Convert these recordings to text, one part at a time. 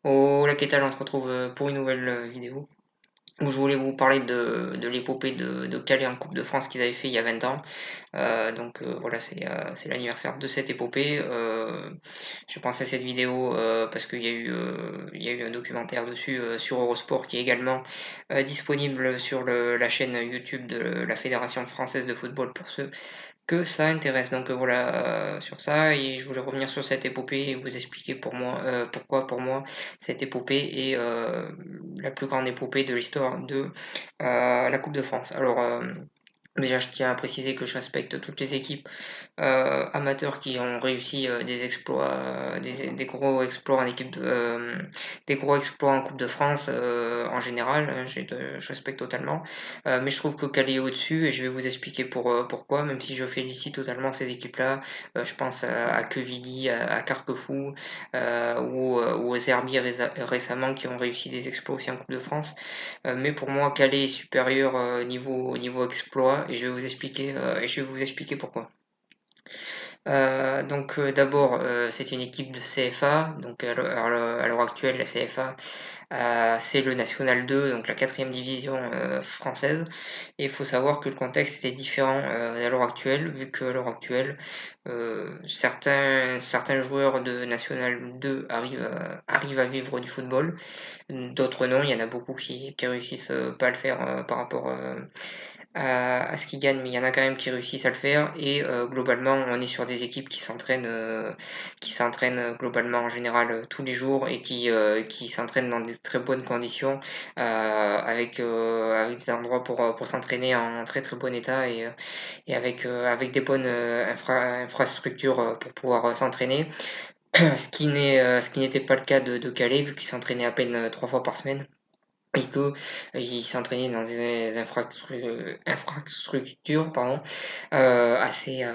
Hola, ¿qué tal? On se retrouve pour une nouvelle vidéo où je voulais vous parler de l'épopée de Calais en Coupe de France qu'ils avaient fait il y a 20 ans. Voilà, c'est l'anniversaire de cette épopée. J'ai pensé à cette vidéo parce qu'il y a eu un documentaire dessus sur Eurosport qui est également disponible sur la chaîne YouTube de la Fédération française de football pour ceux que ça intéresse. Voilà sur ça, et je voulais revenir sur cette épopée et vous expliquer pourquoi pour moi cette épopée est la plus grande épopée de l'histoire de la Coupe de France. Déjà, je tiens à préciser que je respecte toutes les équipes amateurs qui ont réussi des exploits, des gros exploits en des gros exploits en Coupe de France en général. Je respecte totalement, mais je trouve que Calais est au-dessus et je vais vous expliquer pourquoi. Même si je félicite totalement ces équipes-là, je pense à Quevilly, à Carquefou ou aux Herbiers récemment qui ont réussi des exploits aussi en Coupe de France. Mais pour moi, Calais est supérieur niveau exploit et je vais vous expliquer pourquoi. D'abord, c'est une équipe de CFA. À l'heure actuelle, la CFA, c'est le National 2, donc la quatrième division française. Et il faut savoir que le contexte était différent à l'heure actuelle, vu qu'à l'heure actuelle, certains joueurs de National 2 arrivent à vivre du football, d'autres non. Il y en a beaucoup qui réussissent pas à le faire par rapport à ce qu'ils gagnent, mais il y en a quand même qui réussissent à le faire. Et globalement, on est sur des équipes qui s'entraînent globalement en général tous les jours et qui s'entraînent dans des très bonnes conditions, avec des endroits pour s'entraîner en très très bon état et avec des bonnes infrastructures pour pouvoir s'entraîner. Ce qui n'était pas le cas de Calais, vu qu'ils s'entraînaient à peine 3 fois par semaine et qu'ils s'entraînaient dans des infrastructures pardon, assez,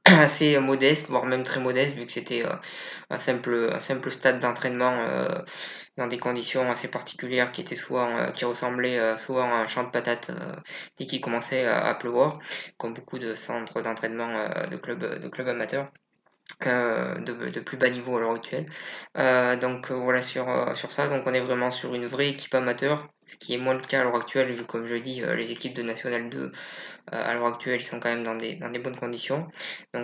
assez modestes, voire même très modestes, vu que c'était un simple stade d'entraînement dans des conditions assez particulières qui ressemblaient souvent à un champ de patates dès qu'il commençait à pleuvoir, comme beaucoup de centres d'entraînement de clubs amateurs de plus bas niveau à l'heure actuelle. Voilà sur ça. Donc on est vraiment sur une vraie équipe amateur, ce qui est moins le cas à l'heure actuelle, vu comme je dis, les équipes de National 2 à l'heure actuelle ils sont quand même dans des bonnes conditions.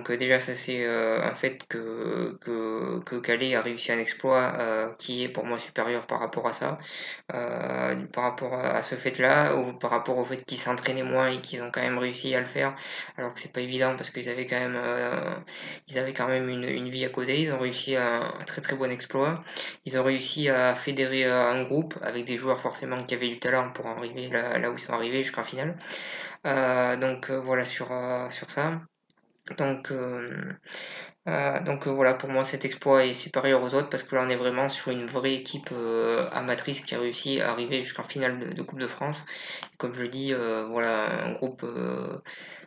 Déjà ça c'est un fait que Calais a réussi un exploit qui est pour moi supérieur par rapport à ça, par rapport à ce fait-là, ou par rapport au fait qu'ils s'entraînaient moins et qu'ils ont quand même réussi à le faire, alors que c'est pas évident parce ils avaient quand même une vie à côté. Ils ont réussi un très très bon exploit. Ils ont réussi à fédérer un groupe avec des joueurs forcément qui avaient du talent pour arriver là où ils sont arrivés jusqu'en finale. Voilà sur ça. Donc, euh, voilà, pour moi cet exploit est supérieur aux autres parce que là on est vraiment sur une vraie équipe amatrice qui a réussi à arriver jusqu'en finale de Coupe de France. Et comme je dis, voilà, un groupe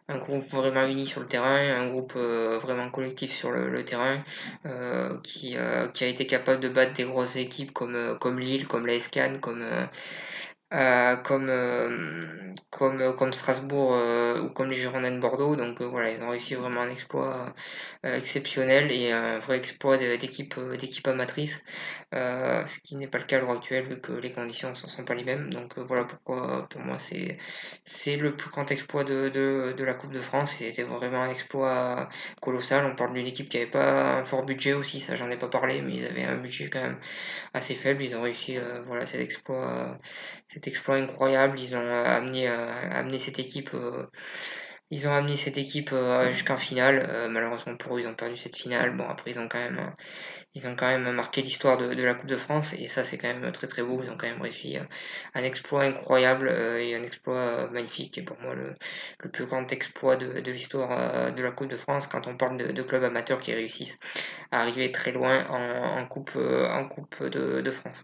vraiment uni sur le terrain, un groupe vraiment collectif sur le terrain, qui a été capable de battre des grosses équipes comme Lille, comme la SCAN, comme Strasbourg ou comme les Girondins de Bordeaux. Voilà, ils ont réussi vraiment un exploit exceptionnel et un vrai exploit d'équipe amatrice, ce qui n'est pas le cas à l'heure actuelle vu que les conditions ne sont pas les mêmes. Voilà pourquoi pour moi c'est le plus grand exploit de la Coupe de France et c'était vraiment un exploit colossal. On parle d'une équipe qui n'avait pas un fort budget aussi, ça j'en ai pas parlé, mais ils avaient un budget quand même assez faible. Ils ont réussi voilà, cet exploit incroyable. Ils ont amené cette équipe. Ils ont amené cette équipe jusqu'en finale. Malheureusement pour eux, ils ont perdu cette finale. Bon, après, ils ont quand même marqué l'histoire de la Coupe de France et ça, c'est quand même très très beau. Ils ont quand même réussi un exploit incroyable et un exploit magnifique. Et pour moi, le plus grand exploit de l'histoire de la Coupe de France quand on parle de clubs amateurs qui réussissent à arriver très loin en coupe de France.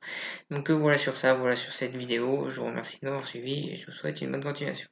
Voilà sur ça, voilà sur cette vidéo. Je vous remercie de m'avoir suivi et je vous souhaite une bonne continuation.